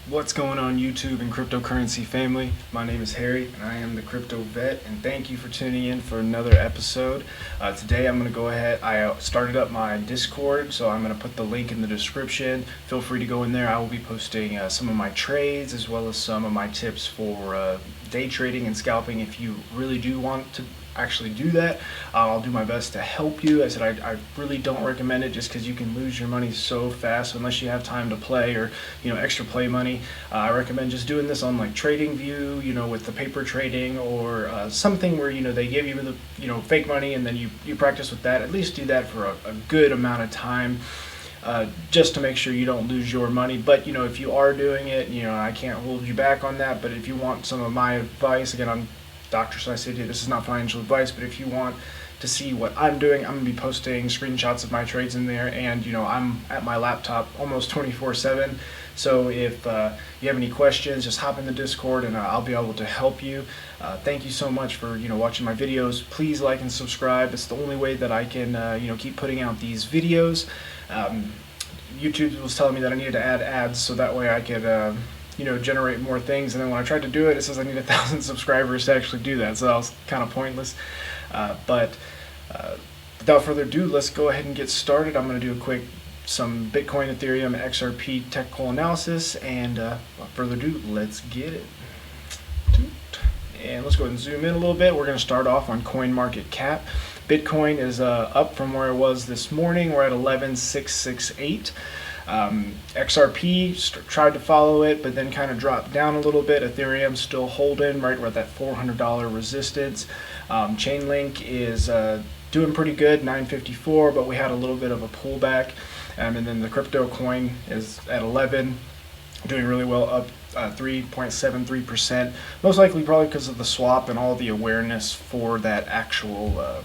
What's going on YouTube and cryptocurrency family? My name is Harry and I am the Crypto Vet, and thank you for tuning in for another episode. Today I'm going to go ahead, I started up my Discord, so I'm going to put the link in the description. Feel free to go in there. I will be posting some of my trades as well as some of my tips for day trading and scalping. If you really do want to actually do that, I'll do my best to help you. I said I really don't recommend it just because you can lose your money so fast unless you have time to play or extra play money. I recommend just doing this on like TradingView, with the paper trading or something where they give you the fake money and then you practice with that. At least do that for a good amount of time. Just to make sure you don't lose your money. But if you are doing it, I can't hold you back on that. But if you want some of my advice, again, I'm Dr. City, this is not financial advice, but if you want to see what I'm doing, I'm going to be posting screenshots of my trades in there, and I'm at my laptop almost 24/7. So if you have any questions, just hop in the Discord and I'll be able to help you. Thank you so much for watching my videos. Please like and subscribe. It's the only way that I can keep putting out these videos. YouTube was telling me that I needed to add ads so that way I could generate more things, and then when I tried to do it, it says I need 1,000 subscribers to actually do that, so that was kind of pointless. But without further ado, let's go ahead and get started. I'm going to do some Bitcoin, Ethereum, XRP Technical Analysis, and without further ado, let's get it. And let's go ahead and zoom in a little bit. We're going to start off on CoinMarketCap. Bitcoin is up from where it was this morning. We're at 11,668. XRP tried to follow it, but then kind of dropped down a little bit. Ethereum still holding right. We're at that $400 resistance. Chainlink is doing pretty good, 954, but we had a little bit of a pullback. And then the crypto coin is at 11, doing really well, up 3.73%. Most likely probably because of the swap and all the awareness for that actual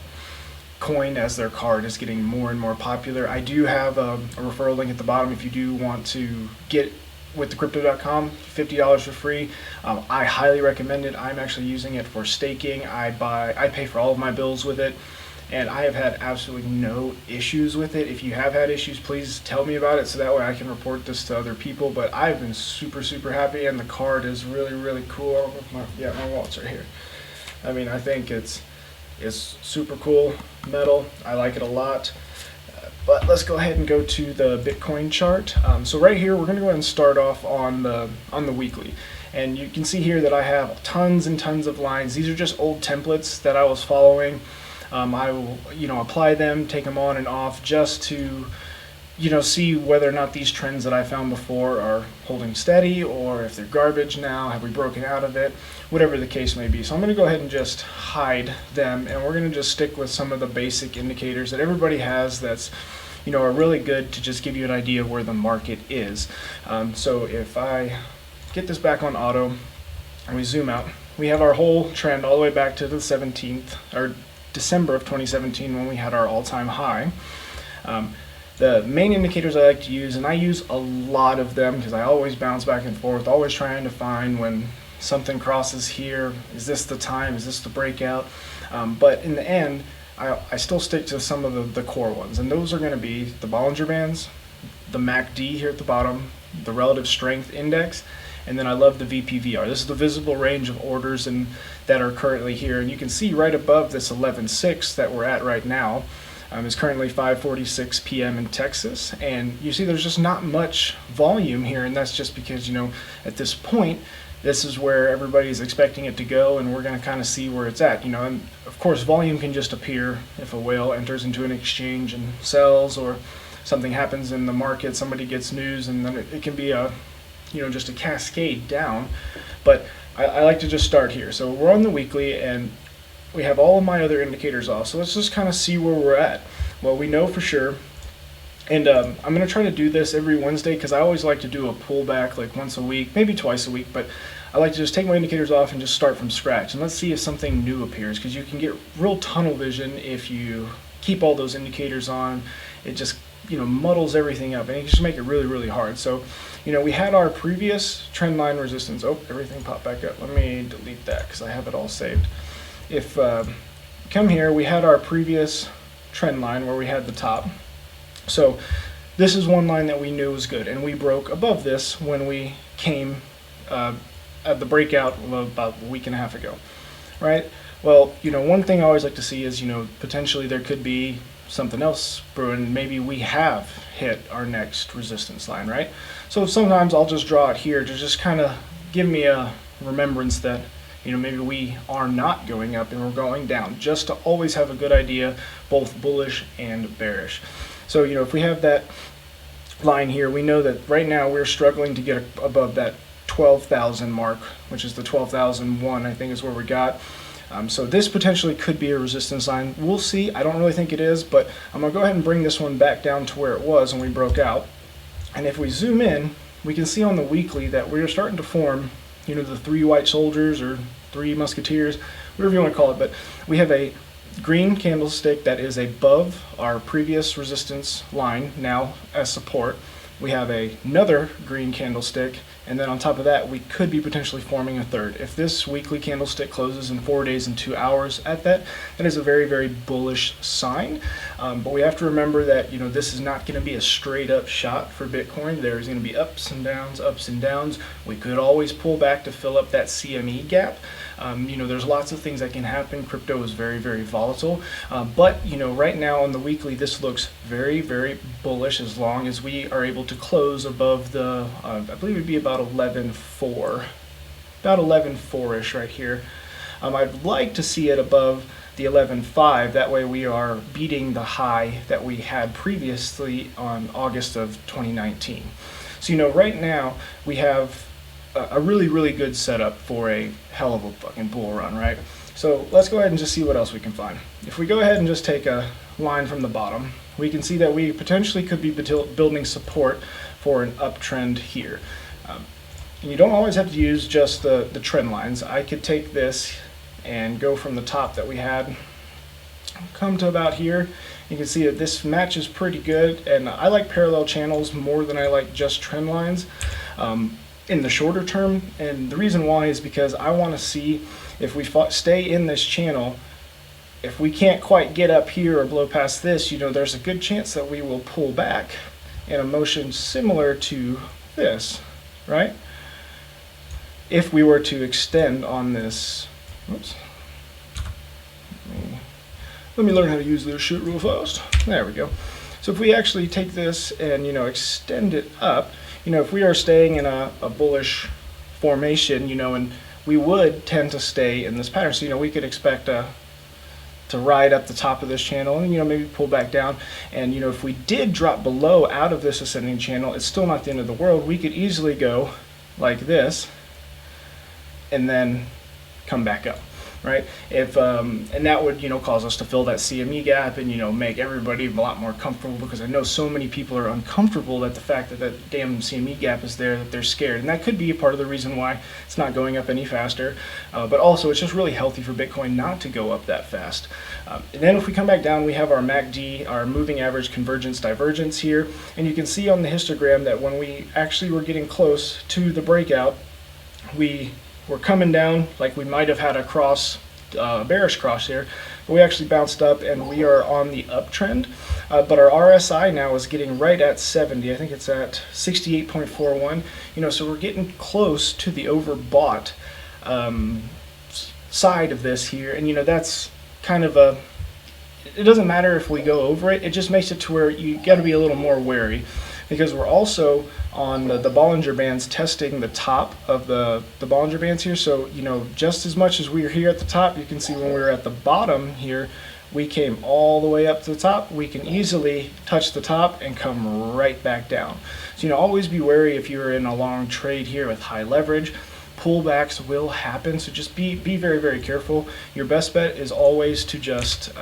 coin as their card is getting more and more popular. I do have a referral link at the bottom if you do want to get with thecrypto.com, $50 for free. I highly recommend it. I'm actually using it for staking. I pay for all of my bills with it, and I have had absolutely no issues with it. If you have had issues, please tell me about it so that way I can report this to other people. But I've been super happy, and the card is really cool. My wallet's right here. I mean, I think it's super cool metal. I like it a lot. But let's go ahead and go to the Bitcoin chart. So right here, we're going to go ahead and start off on the weekly. And you can see here that I have tons and tons of lines. These are just old templates that I was following. I will apply them, take them on and off just to see whether or not these trends that I found before are holding steady, or if they're garbage now, have we broken out of it, whatever the case may be. So I'm going to go ahead and just hide them, and we're going to just stick with some of the basic indicators that everybody has that's are really good to just give you an idea of where the market is. So if I get this back on auto and we zoom out, we have our whole trend all the way back to the 17th, or December of 2017, when we had our all-time high. The main indicators I like to use, and I use a lot of them because I always bounce back and forth, always trying to find when something crosses here, is this the time, is this the breakout? But in the end, I still stick to some of the core ones, and those are going to be the Bollinger Bands, the MACD here at the bottom, the Relative Strength Index, and then I love the VPVR. This is the visible range of orders that are currently here, and you can see right above this 11.6 that we're at right now. It's currently 5:46 p.m. in Texas, and you see there's just not much volume here, and that's just because at this point this is where everybody's expecting it to go, and we're going to kind of see where it's at. And of course volume can just appear if a whale enters into an exchange and sells, or something happens in the market, somebody gets news, and then it can be just a cascade down. But I like to just start here. So we're on the weekly, and we have all of my other indicators off, so let's just kind of see where we're at. Well, we know for sure, and I'm going to try to do this every Wednesday because I always like to do a pullback like once a week, maybe twice a week, but I like to just take my indicators off and just start from scratch, and let's see if something new appears, because you can get real tunnel vision if you keep all those indicators on. It just muddles everything up, and it can just make it really hard. So we had our previous trend line resistance. Oh, everything popped back up. Let me delete that because I have it all saved. If come here, we had our previous trend line where we had the top. So this is one line that we knew was good, and we broke above this when we came at the breakout about a week and a half ago, right? Well, one thing I always like to see is, potentially there could be something else brewing. Maybe we have hit our next resistance line, right? So sometimes I'll just draw it here to just kind of give me a remembrance that, maybe we are not going up and we're going down, just to always have a good idea, both bullish and bearish. So, if we have that line here, we know that right now we're struggling to get above that 12,000 mark, which is the 12,001, I think is where we got. So this potentially could be a resistance line. We'll see. I don't really think it is, but I'm going to go ahead and bring this one back down to where it was when we broke out. And if we zoom in, we can see on the weekly that we're starting to form, the three white soldiers or three musketeers, whatever you want to call it. But we have a green candlestick that is above our previous resistance line now as support. We have another green candlestick, and then on top of that, we could be potentially forming a third. If this weekly candlestick closes in 4 days and 2 hours at that is a very, very bullish sign. But we have to remember that, this is not going to be a straight up shot for Bitcoin. There's going to be ups and downs, ups and downs. We could always pull back to fill up that CME gap. There's lots of things that can happen. Crypto is very, very volatile. But right now on the weekly, this looks very, very bullish as long as we are able to close above the, I believe it'd be about 11.4, about 11.4-ish right here. I'd like to see it above the 11.5. That way we are beating the high that we had previously on August of 2019. So, right now we have a really, really good setup for a hell of a fucking bull run, right? So let's go ahead and just see what else we can find. If we go ahead and just take a line from the bottom, we can see that we potentially could be building support for an uptrend here. And you don't always have to use just the trend lines. I could take this and go from the top that we had, come to about here. You can see that this matches pretty good, and I like parallel channels more than I like just trend lines in the shorter term. And the reason why is because I want to see if we stay in this channel. If we can't quite get up here or blow past this, there's a good chance that we will pull back in a motion similar to this, right? If we were to extend on this, oops. Let me learn how to use this shit real fast. There we go. So if we actually take this and, extend it up, if we are staying in a bullish formation, and we would tend to stay in this pattern. So, we could expect to ride up the top of this channel and, maybe pull back down. And, if we did drop below out of this ascending channel, it's still not the end of the world. We could easily go like this and then come back up, right? If and that would cause us to fill that CME gap and make everybody a lot more comfortable, because I know so many people are uncomfortable at the fact that that damn CME gap is there, that they're scared, and that could be a part of the reason why it's not going up any faster. But also it's just really healthy for Bitcoin not to go up that fast. And then if we come back down, we have our MACD, our moving average convergence divergence here, and you can see on the histogram that when we actually were getting close to the breakout, we were coming down like we might have had a cross, bearish cross here, but we actually bounced up and we are on the uptrend. But our RSI now is getting right at 70. I think it's at 68.41. So we're getting close to the overbought side of this here, and that's kind of a. It doesn't matter if we go over it. It just makes it to where you got to be a little more wary, because we're also on the Bollinger Bands testing the top of the Bollinger Bands here. So, just as much as we are here at the top, you can see when we were at the bottom here, we came all the way up to the top. We can easily touch the top and come right back down. So, always be wary if you're in a long trade here with high leverage. Pullbacks will happen, so just be very, very careful. Your best bet is always to just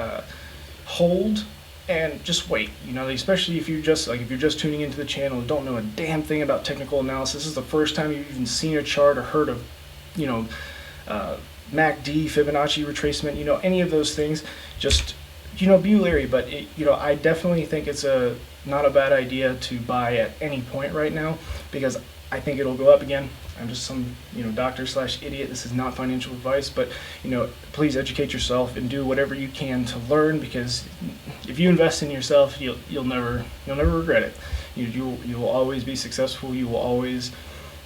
hold and just wait, especially if you're just tuning into the channel and don't know a damn thing about technical analysis. This is the first time you've even seen a chart or heard of, MACD, Fibonacci retracement, any of those things. Just, be leery. But, I definitely think it's not a bad idea to buy at any point right now, because I think it'll go up again. I'm just some, doctor/idiot. This is not financial advice, but, please educate yourself and do whatever you can to learn, because if you invest in yourself, you'll never regret it. You will always be successful. You will always,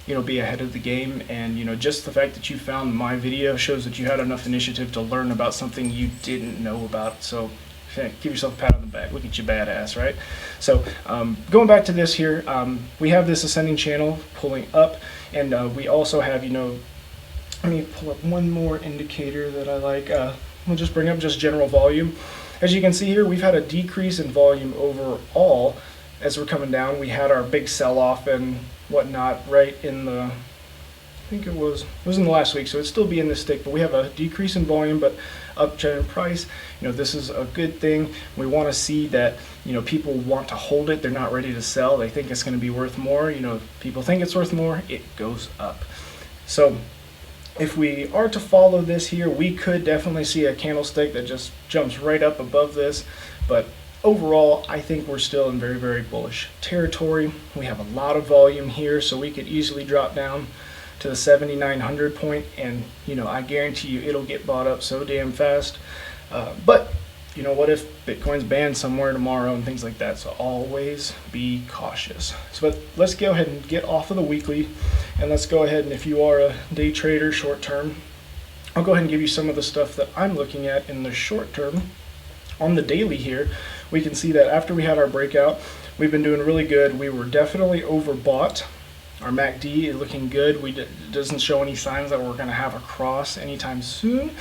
you know, be ahead of the game. And, you know, just the fact that you found my video shows that you had enough initiative to learn about something you didn't know about. So give yourself a pat on the back. Look at you, badass, right? So going back to this here, we have this ascending channel pulling up, and we also have, you know, let me pull up one more indicator that I like. We'll just bring up just general volume. As you can see here, we've had a decrease in volume overall as we're coming down. We had our big sell-off and whatnot right in the, I think it was in the last week, so it'd still be in this stick, but we have a decrease in volume but uptrend in price. You know, this is a good thing. We want to see that, you know, people want to hold it. They're not ready to sell. They think it's going to be worth more. You know, if people think it's worth more, it goes up. So if we are to follow this here, we could definitely see a candlestick that just jumps right up above this, but overall, I think we're still in very, very bullish territory. We have a lot of volume here, so we could easily drop down to the 7,900 point, and, you know, I guarantee you it'll get bought up so damn fast. But, you know, what if Bitcoin's banned somewhere tomorrow and things like that? So always be cautious. So, but let's go ahead and get off of the weekly, and let's go ahead and, if you are a day trader short term, I'll go ahead and give you some of the stuff that I'm looking at in the short term. On the daily here, we can see that after we had our breakout, we've been doing really good. We were definitely overbought. Our MACD is looking good. It doesn't show any signs that we're going to have a cross anytime soon.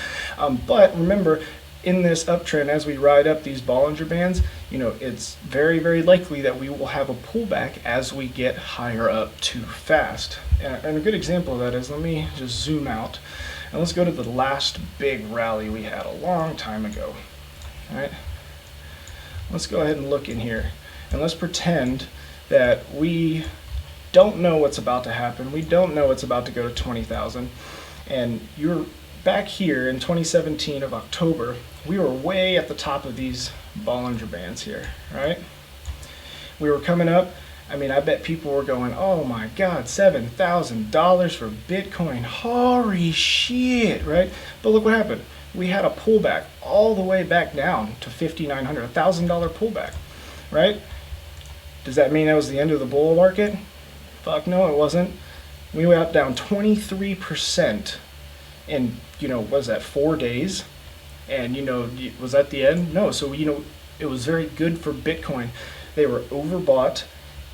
But remember, in this uptrend, as we ride up these Bollinger Bands, you know, it's very, very likely that we will have a pullback as we get higher up too fast. And a good example of that is, let me just zoom out, and let's go to the last big rally we had a long time ago. All right, let's go ahead and look in here, and let's pretend that we don't know what's about to happen. We don't know it's about to go to 20,000. And you're back here in 2017 of October, we were way at the top of these Bollinger Bands here, right? We were coming up. I mean, I bet people were going, oh my God, $7,000 for Bitcoin. Holy shit, right? But look what happened. We had a pullback all the way back down to 5,900, $1,000 pullback, right? Does that mean that was the end of the bull market? Fuck no, it wasn't. We went down 23% in, you know, what was that, 4 days? And, you know, was that the end? No. So, you know, it was very good for Bitcoin. They were overbought.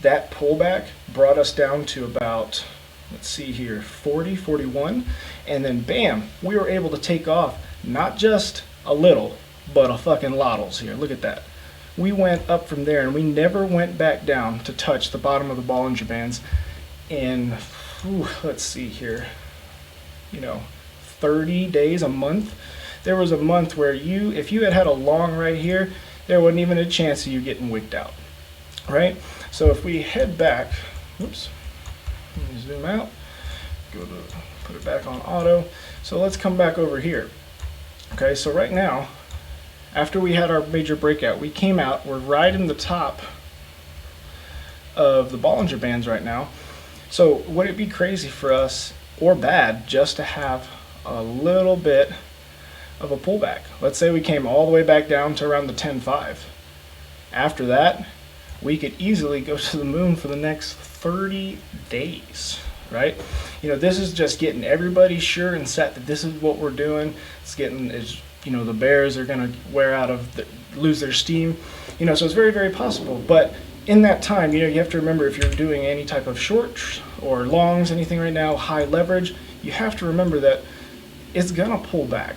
That pullback brought us down to about, let's see here, 40, 41. And then bam, we were able to take off, not just a little, but a fucking lottles here. Look at that. We went up from there, and we never went back down to touch the bottom of the Bollinger Bands in, let's see here, you know, 30 days, a month. There was a month where if you had a long right here, there wasn't even a chance of you getting wicked out, right? So if we head back, oops, let me zoom out, put it back on auto. So let's come back over here. Okay, so right now, after we had our major breakout, we came out, we're right in the top of the Bollinger Bands right now. So would it be crazy for us, or bad, just to have a little bit of a pullback? Let's say we came all the way back down to around the 10.5. After that, we could easily go to the moon for the next 30 days, right? You know, this is just getting everybody sure and set that this is what we're doing. It's getting, you know, the bears are going to lose their steam, you know, so it's very, very possible. But in that time, you know, you have to remember, if you're doing any type of shorts or longs, anything right now, high leverage, you have to remember that it's going to pull back.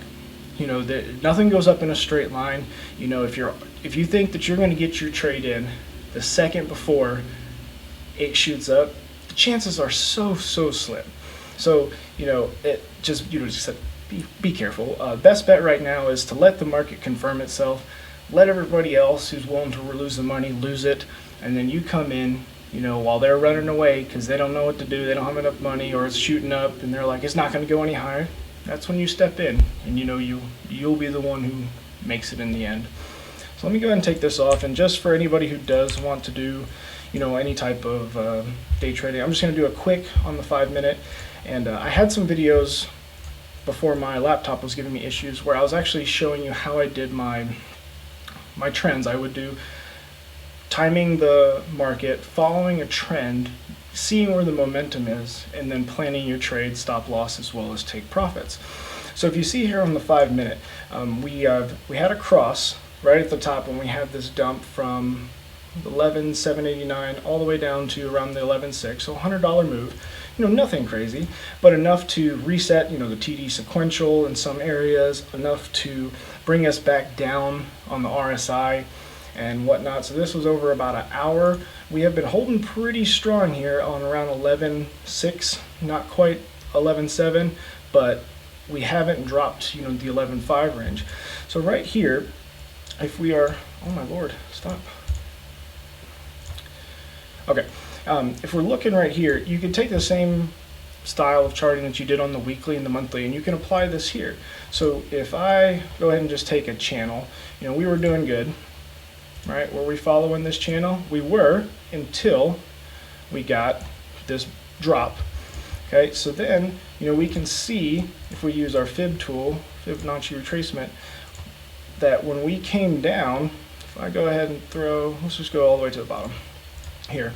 You know, nothing goes up in a straight line. You know, if you think that you're going to get your trade in the second before it shoots up, the chances are so slim. So, you know, be careful. Best bet right now is to let the market confirm itself. Let everybody else who's willing to lose the money lose it, and then you come in, you know, while they're running away because they don't know what to do, they don't have enough money, or it's shooting up and they're like, it's not going to go any higher. That's when you step in, and you know, you'll be the one who makes it in the end. So let me go ahead and take this off, and just for anybody who does want to do, you know, any type of day trading, I'm just going to do a quick on the 5 minute. And I had some videos before my laptop was giving me issues where I was actually showing you how I did my trends. I would do timing the market, following a trend, seeing where the momentum is, and then planning your trade, stop loss, as well as take profits. So if you see here on the 5 minute, we had a cross right at the top when we had this dump from 11,789 all the way down to around the 11.6, so $100 move. Nothing crazy, but enough to reset, the TD sequential in some areas, enough to bring us back down on the RSI and whatnot. So this was over about an hour. We have been holding pretty strong here on around 11.6, not quite 11.7, but we haven't dropped, the 11.5 range. So right here, if we are, oh my lord, stop. Okay. If we're looking right here, you can take the same style of charting that you did on the weekly and the monthly, and you can apply this here. So if I go ahead and just take a channel, we were doing good, right? Were we following this channel? We were, until we got this drop. Okay, so then, we can see, if we use our fib tool, Fibonacci retracement, that when we came down, if I go ahead and let's just go all the way to the bottom here,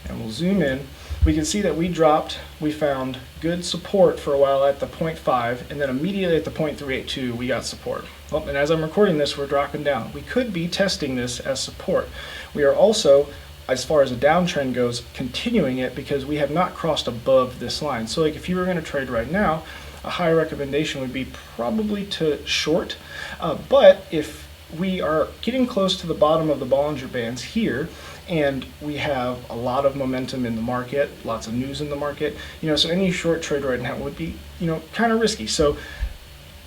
and we'll zoom in, we can see that we found good support for a while at the 0.5, and then immediately at the 0.382 we got support. Well, and as I'm recording this, we're dropping down. We could be testing this as support. We are also, as far as a downtrend goes, continuing it because we have not crossed above this line. So like if you were going to trade right now, a high recommendation would be probably to short, but if we are getting close to the bottom of the Bollinger Bands here, and we have a lot of momentum in the market, lots of news in the market, so any short trade right now would be, kind of risky. So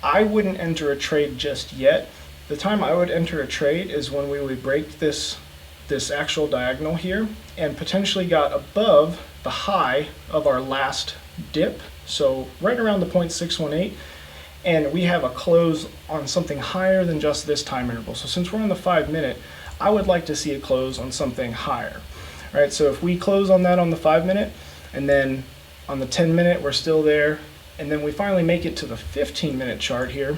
I wouldn't enter a trade just yet. The time I would enter a trade is when we would break this actual diagonal here and potentially got above the high of our last dip, so right around the 0.618, and we have a close on something higher than just this time interval. So since we're on the 5 minute, I would like to see a close on something higher, right? So if we close on that on the 5 minute, and then on the 10 minute we're still there, and then we finally make it to the 15 minute chart here,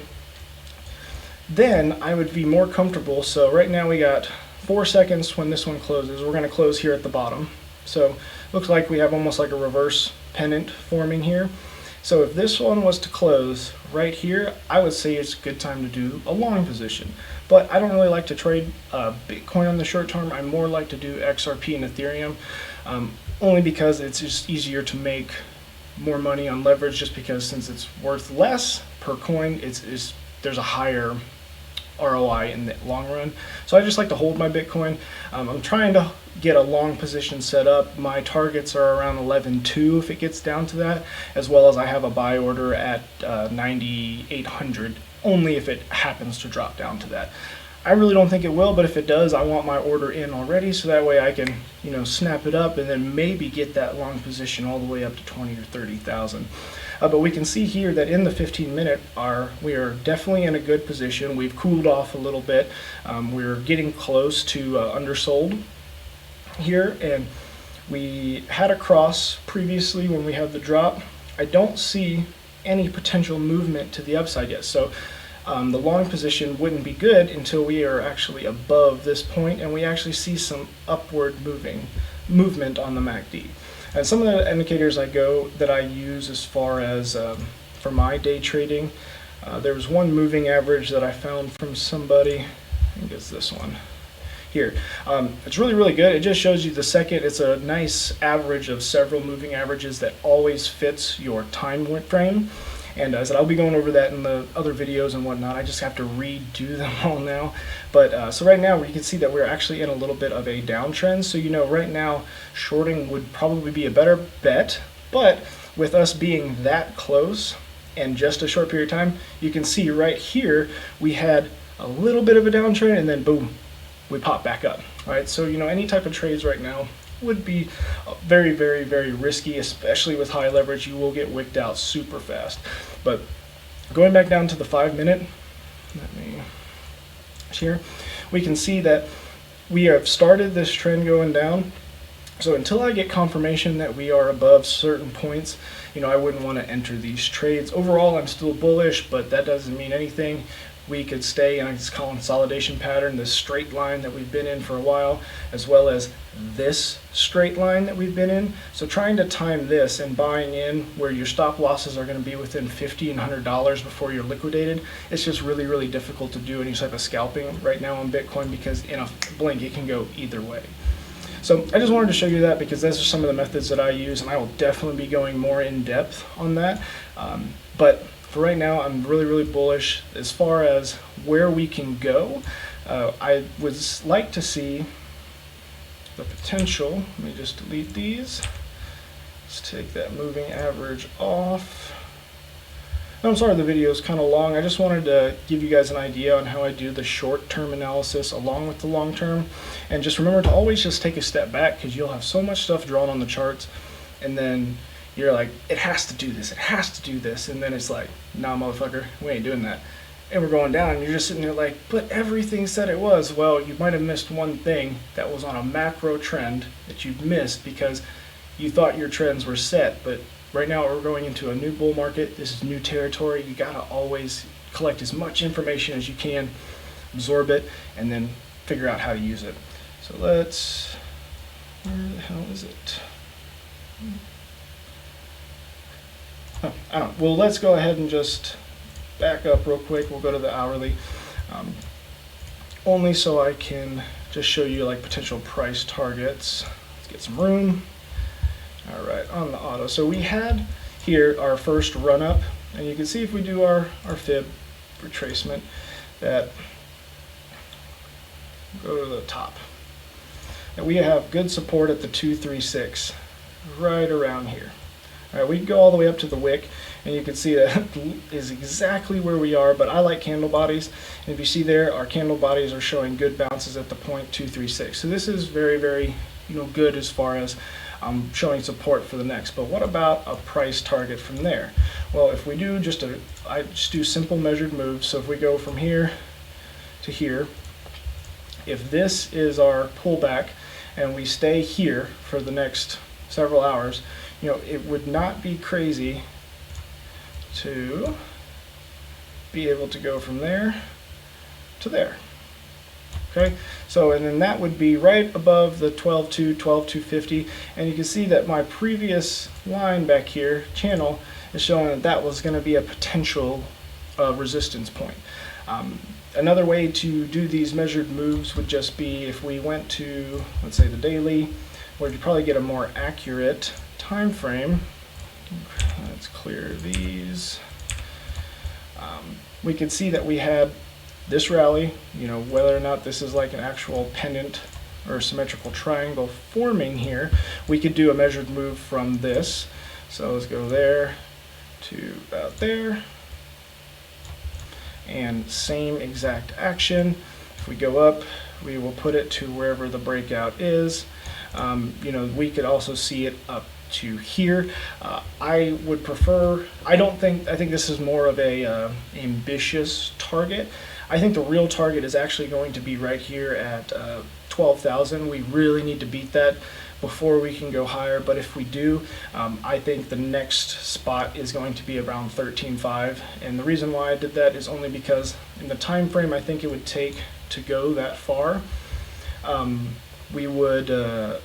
then I would be more comfortable. So right now we got 4 seconds when this one closes. We're going to close here at the bottom. So looks like we have almost like a reverse pennant forming here. So if this one was to close right here, I would say it's a good time to do a long position. But I don't really like to trade Bitcoin on the short term. I more like to do XRP and Ethereum, only because it's just easier to make more money on leverage, just because since it's worth less per coin, there's a higher ROI in the long run. So I just like to hold my Bitcoin. I'm trying to get a long position set up. My targets are around 11.2 if it gets down to that, as well as I have a buy order at 9,800, only if it happens to drop down to that. I really don't think it will, but if it does, I want my order in already, so that way I can, snap it up and then maybe get that long position all the way up to 20 or 30,000. But we can see here that in the 15 minute we are definitely in a good position. We've cooled off a little bit. We're getting close to undersold here, and we had a cross previously when we had the drop. I don't see any potential movement to the upside yet. So the long position wouldn't be good until we are actually above this point and we actually see some upward movement on the MACD. And some of the indicators that I use as far as for my day trading, there was one moving average that I found from somebody. I think it's this one here. It's really, really good. It just shows you the second. It's a nice average of several moving averages that always fits your time frame. And as I'll be going over that in the other videos and whatnot. I just have to redo them all now. But so right now you can see that we're actually in a little bit of a downtrend. So right now shorting would probably be a better bet. But with us being that close and just a short period of time, you can see right here we had a little bit of a downtrend and then boom, we pop back up. Right? So any type of trades right now would be very, very, very risky, especially with high leverage. You will get wicked out super fast. But going back down to the 5 minute, here, we can see that we have started this trend going down. So until I get confirmation that we are above certain points, I wouldn't want to enter these trades. Overall, I'm still bullish, but that doesn't mean anything. we could stay in this consolidation pattern, this straight line that we've been in for a while, as well as this straight line that we've been in. So trying to time this and buying in where your stop losses are going to be within $50 and $100 before you're liquidated, it's just really, really difficult to do any type of scalping right now on Bitcoin, because in a blink it can go either way. So I just wanted to show you that because those are some of the methods that I use, and I will definitely be going more in depth on that. But for right now, I'm really, really bullish as far as where we can go. I would like to see the potential. Let me just delete these. Let's take that moving average off. I'm sorry the video is kind of long. I just wanted to give you guys an idea on how I do the short-term analysis along with the long-term. And just remember to always just take a step back, because you'll have so much stuff drawn on the charts, and then you're like, it has to do this, it has to do this, and then it's like, nah, motherfucker, we ain't doing that. And we're going down, and you're just sitting there like, but everything said it was. Well, you might have missed one thing that was on a macro trend that you've missed because you thought your trends were set. But right now we're going into a new bull market. This is new territory. You gotta always collect as much information as you can, absorb it, and then figure out how to use it. So let's, where the hell is it? Oh, I don't know. Well, let's go ahead and just back up real quick. We'll go to the hourly, only so I can just show you like potential price targets. Let's get some room. All right, on the auto. So we had here our first run up, and you can see if we do our fib retracement that go to the top. And we have good support at the 236, right around here. All right, we can go all the way up to the wick, and you can see that is exactly where we are, but I like candle bodies. And if you see there, our candle bodies are showing good bounces at the 0.236. So this is very, very good as far as showing support for the next. But what about a price target from there? Well, if we do I just do simple measured moves. So if we go from here to here, if this is our pullback and we stay here for the next several hours, it would not be crazy to be able to go from there to there. Okay, so and then that would be right above the 12.2, 12.250, and you can see that my previous line back here, channel, is showing that that was going to be a potential resistance point. Another way to do these measured moves would just be if we went to, let's say, the daily, where you probably get a more accurate time frame. Let's clear these. We can see that we had this rally, whether or not this is like an actual pendant or symmetrical triangle forming here, we could do a measured move from this. So let's go there to about there, and same exact action. If we go up, we will put it to wherever the breakout is. We could also see it up to here. I would prefer, I think this is more of a ambitious target. I think the real target is actually going to be right here at 12,000. We really need to beat that before we can go higher, but if we do, I think the next spot is going to be around 13.5, and the reason why I did that is only because in the time frame I think it would take to go that far, we would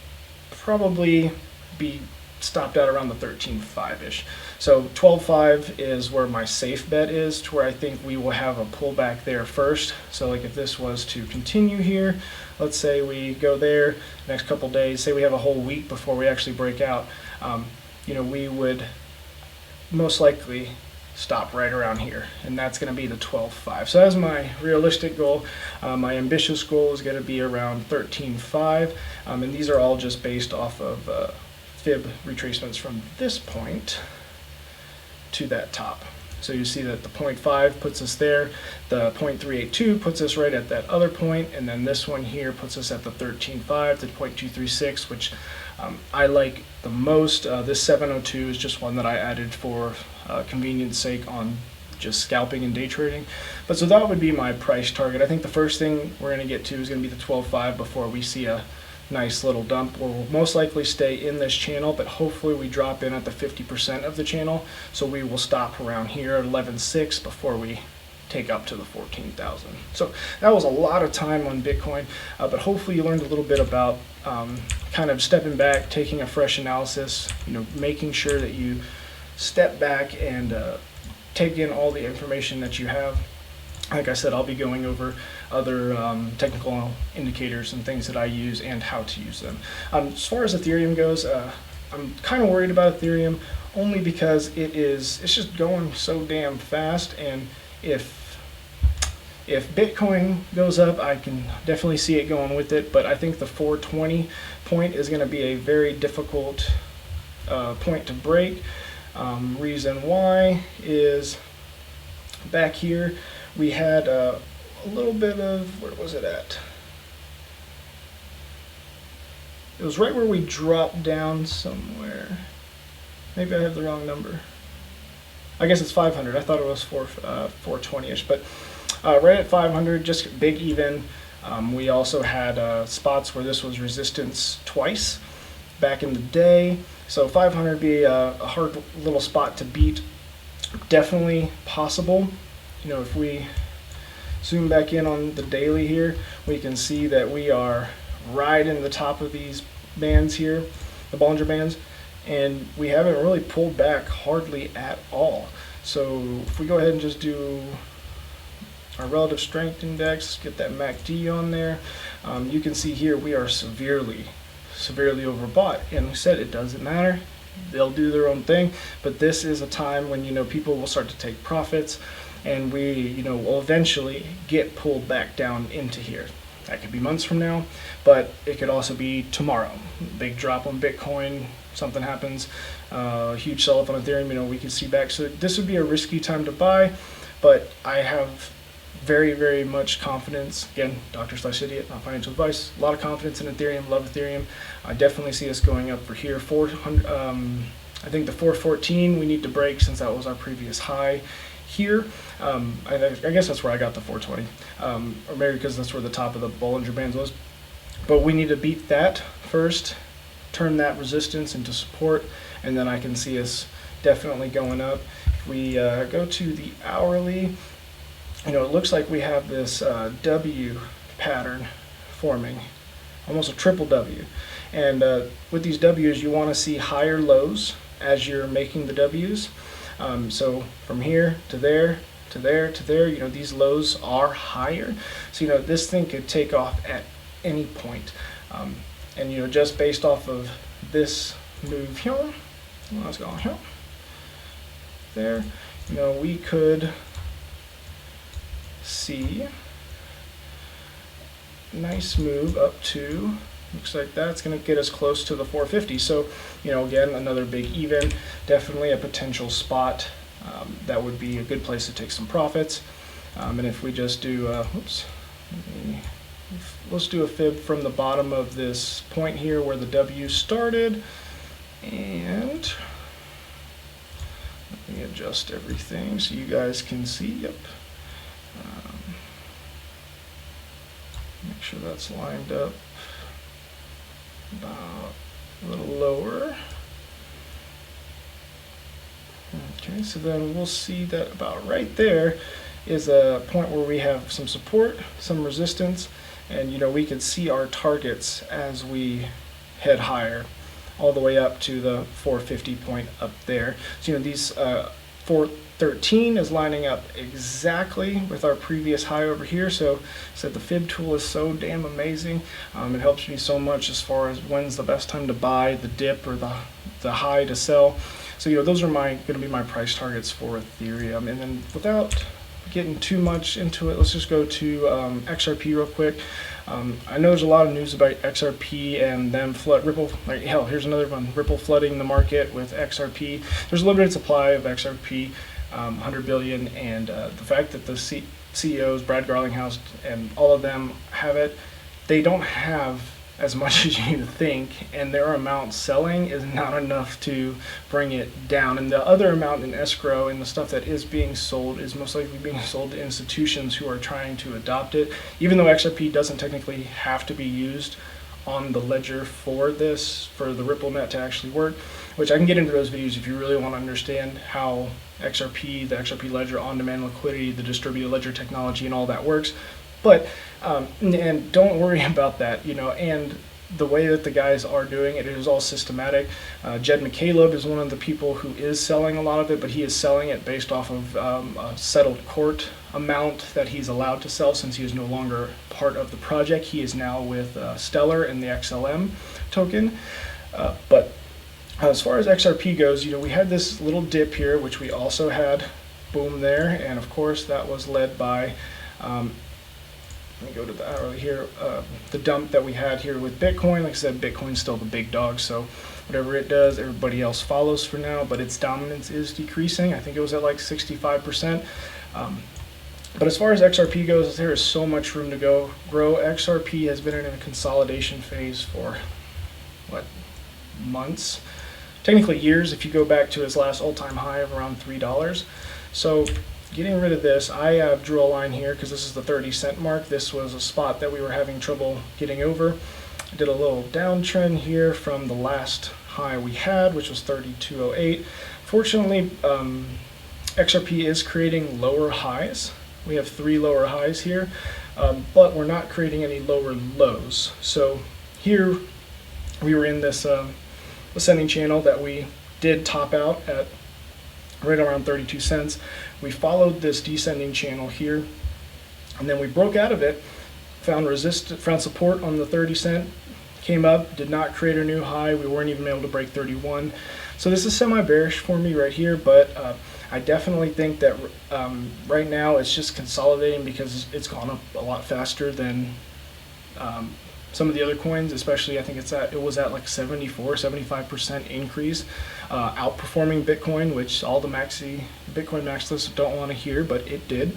probably be stopped out around the 13.5-ish. So 12.5 is where my safe bet is, to where I think we will have a pullback there first. So like if this was to continue here, let's say we go there next couple days, say we have a whole week before we actually break out, we would most likely stop right around here, and that's going to be the 12.5. So that's my realistic goal. My ambitious goal is going to be around 13.5, and these are all just based off of fib retracements from this point to that top. So you see that the 0.5 puts us there, the 0.382 puts us right at that other point, and then this one here puts us at the 13.5 to 0.236, which I like the most. This 702 is just one that I added for convenience sake on just scalping and day trading. But so that would be my price target. I think the first thing we're going to get to is going to be the 12.5 before we see a nice little dump, where we'll most likely stay in this channel, but hopefully we drop in at the 50% of the channel, so we will stop around here at 11.6 before we take up to the 14,000. So that was a lot of time on Bitcoin, but hopefully you learned a little bit about kind of stepping back, taking a fresh analysis, making sure that you step back and take in all the information that you have. Like I said, I'll be going over other technical indicators and things that I use and how to use them. As far as Ethereum goes, I'm kind of worried about Ethereum only because it's just going so damn fast, and if Bitcoin goes up, I can definitely see it going with it, but I think the 420 point is going to be a very difficult point to break. Reason why is back here we had a little bit of, where was it at? It was right where we dropped down somewhere. Maybe I have the wrong number. I guess it's 500. I thought it was 420-ish, but right at 500, just big even. We also had spots where this was resistance twice back in the day. So 500 would be a hard little spot to beat. Definitely possible. If we zoom back in on the daily here, we can see that we are right in the top of these bands here, the Bollinger Bands, and we haven't really pulled back hardly at all. So if we go ahead and just do our relative strength index, get that MACD on there, you can see here we are severely overbought. And we said it doesn't matter, they'll do their own thing, but this is a time when people will start to take profits, and we will eventually get pulled back down into here. That could be months from now, but it could also be tomorrow. Big drop on Bitcoin, something happens, huge sell-off on Ethereum, we could see back. So this would be a risky time to buy, but I have very, very much confidence. Again, Dr./idiot, not financial advice. A lot of confidence in Ethereum, love Ethereum. I definitely see us going up for here. 400. I think the 414 we need to break since that was our previous high here. I guess that's where I got the 420, or maybe because that's where the top of the Bollinger Bands was. But we need to beat that first, turn that resistance into support, and then I can see us definitely going up. If we go to the hourly, it looks like we have this W pattern forming, almost a triple W. And with these W's, you want to see higher lows as you're making the W's. So from here to there, to there, to there, these lows are higher. So, this thing could take off at any point. And, just based off of this move here, let's go here, there, we could see nice move up to, looks like that's going to get us close to the 450. So, again, another big even, definitely a potential spot. That would be a good place to take some profits. And if we just do, let's do a fib from the bottom of this point here where the W started, and let me adjust everything so you guys can see. Yep. Make sure that's lined up about a little lower. Okay, so then we'll see that about right there is a point where we have some support, some resistance, and we can see our targets as we head higher, all the way up to the 450 point up there. So these 413 is lining up exactly with our previous high over here. So the fib tool is so damn amazing. It helps me so much as far as when's the best time to buy, the dip or the high to sell. So those are going to be my price targets for Ethereum. And then without getting too much into it, let's just go to XRP real quick. I know there's a lot of news about XRP and them Ripple. Like hell, here's another one. Ripple flooding the market with XRP. There's a limited supply of XRP, 100 billion, and the fact that the CEOs, Brad Garlinghouse, and all of them have it, they don't have as much as you think, and their amount selling is not enough to bring it down. And the other amount in escrow and the stuff that is being sold is most likely being sold to institutions who are trying to adopt it, even though XRP doesn't technically have to be used on the ledger for the Ripple net to actually work. which I can get into those videos if you really want to understand how XRP, the XRP ledger, on-demand liquidity, the distributed ledger technology, and all that works. But and don't worry about that, you know, and the way that the guys are doing it, it is all systematic. Jebb is one of the people who is selling a lot of it, but he is selling it based off of a settled court amount that he's allowed to sell, since he is no longer part of the project. He is now with Stellar and the XLM token. But as far as XRP goes, you know, we had this little dip here, which we also had, boom there, and of course that was led by let me go to the hourly here. The dump that we had here with Bitcoin. Like I said, Bitcoin's still the big dog, so whatever it does, everybody else follows for now, but its dominance is decreasing. I think it was at like 65%. But as far as XRP goes, there is so much room to grow. XRP has been in a consolidation phase for, what, months? Technically years, if you go back to its last all-time high of around $3. So getting rid of this, I drew a line here because this is the 30-cent mark. This was a spot that we were having trouble getting over. I did a little downtrend here from the last high we had, which was 32.08. Fortunately, XRP is creating lower highs. We have 3 lower highs here, but we're not creating any lower lows. So here we were in this ascending channel that we did top out at right around 32 cents. We followed this descending channel here, and then we broke out of it, found support on the 30 cent, came up, did not create a new high. We weren't even able to break 31. So this is semi-bearish for me right here, but I definitely think that right now it's just consolidating because it's gone up a lot faster than some of the other coins, especially I think it was at like 75% increase, outperforming Bitcoin, which all the Bitcoin max lists don't want to hear, but it did.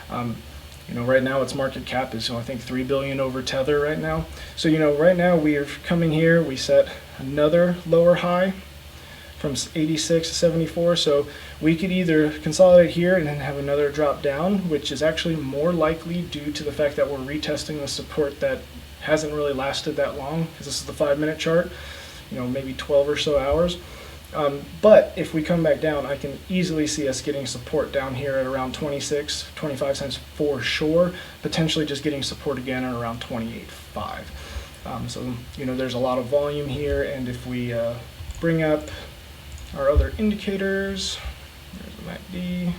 You know, right now its market cap is, I think, 3 billion over Tether right now. So, you know, right now we are coming here, we set another lower high from 86 to 74, so we could either consolidate here and then have another drop down, which is actually more likely due to the fact that we're retesting the support that hasn't really lasted that long, because this is the 5-minute chart, you know, maybe 12 or so hours. But if we come back down, I can easily see us getting support down here at around 26, 25 cents for sure, potentially just getting support again at around 28.5. So, you know, there's a lot of volume here, and if we bring up our other indicators, there's the MACD,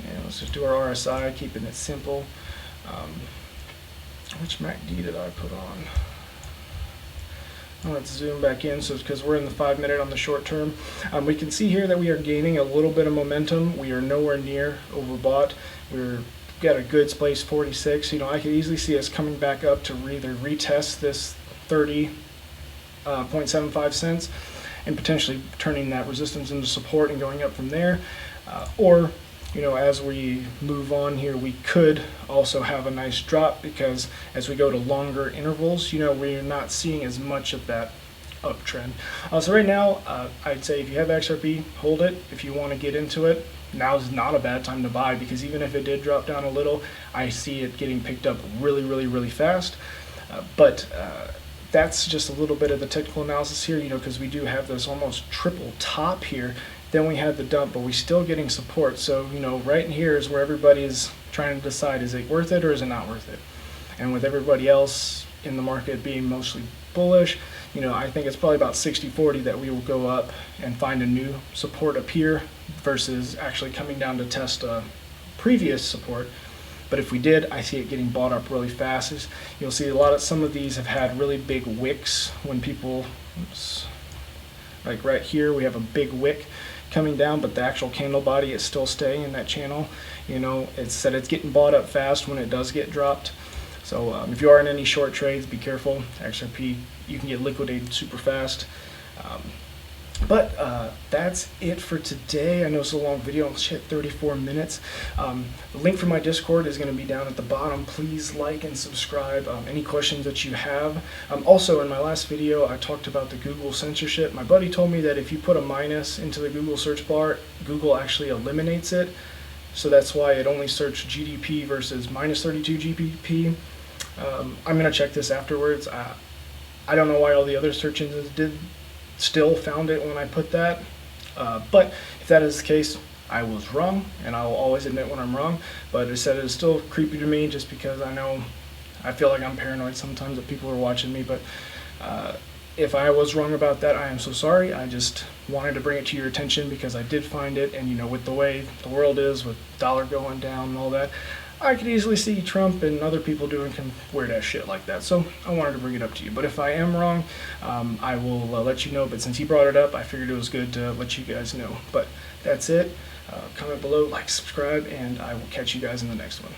and let's just do our RSI, keeping it simple. Which MACD did I put on? Let's zoom back in, so because we're in the 5-minute on the short term. We can see here that we are gaining a little bit of momentum. We are nowhere near overbought. We've got a goods place 46. You know, I could easily see us coming back up to either retest this 30.75 cents and potentially turning that resistance into support and going up from there, or you know, as we move on here, we could also have a nice drop, because as we go to longer intervals, you know, we're not seeing as much of that uptrend. So right now, I'd say if you have XRP, hold it. If you want to get into it, now is not a bad time to buy, because even if it did drop down a little, I see it getting picked up really fast. But that's just a little bit of the technical analysis here, you know, because we do have this almost triple top here. Then we had the dump, but we're still getting support. So, you know, right in here is where everybody is trying to decide, is it worth it or is it not worth it? And with everybody else in the market being mostly bullish, you know, I think it's probably about 60-40 that we will go up and find a new support up here versus actually coming down to test a previous support. But if we did, I see it getting bought up really fast. You'll see some of these have had really big wicks when people, like right here, we have a big wick coming down, but the actual candle body is still staying in that channel. You know, it's said it's getting bought up fast when it does get dropped. So if you are in any short trades, be careful. XRP, you can get liquidated super fast. But that's it for today. I know it's a long video. It's hit 34 minutes. The link for my Discord is going to be down at the bottom. Please like and subscribe. Any questions that you have. Also, in my last video, I talked about the Google censorship. My buddy told me that if you put a minus into the Google search bar, Google actually eliminates it. So that's why it only searched GDP versus minus 32 GBP. I'm going to check this afterwards. I don't know why all the other search engines did still found it when I put that. But if that is the case, I was wrong, and I'll always admit when I'm wrong. But it said it's still creepy to me, just because I feel like I'm paranoid sometimes that people are watching me. But if I was wrong about that, I am so sorry. I just wanted to bring it to your attention because I did find it, and with the way the world is, with dollar going down and all that, I could easily see Trump and other people doing weird ass shit like that. So I wanted to bring it up to you. But if I am wrong, I will let you know. But since he brought it up, I figured it was good to let you guys know. But that's it. Comment below, like, subscribe, and I will catch you guys in the next one.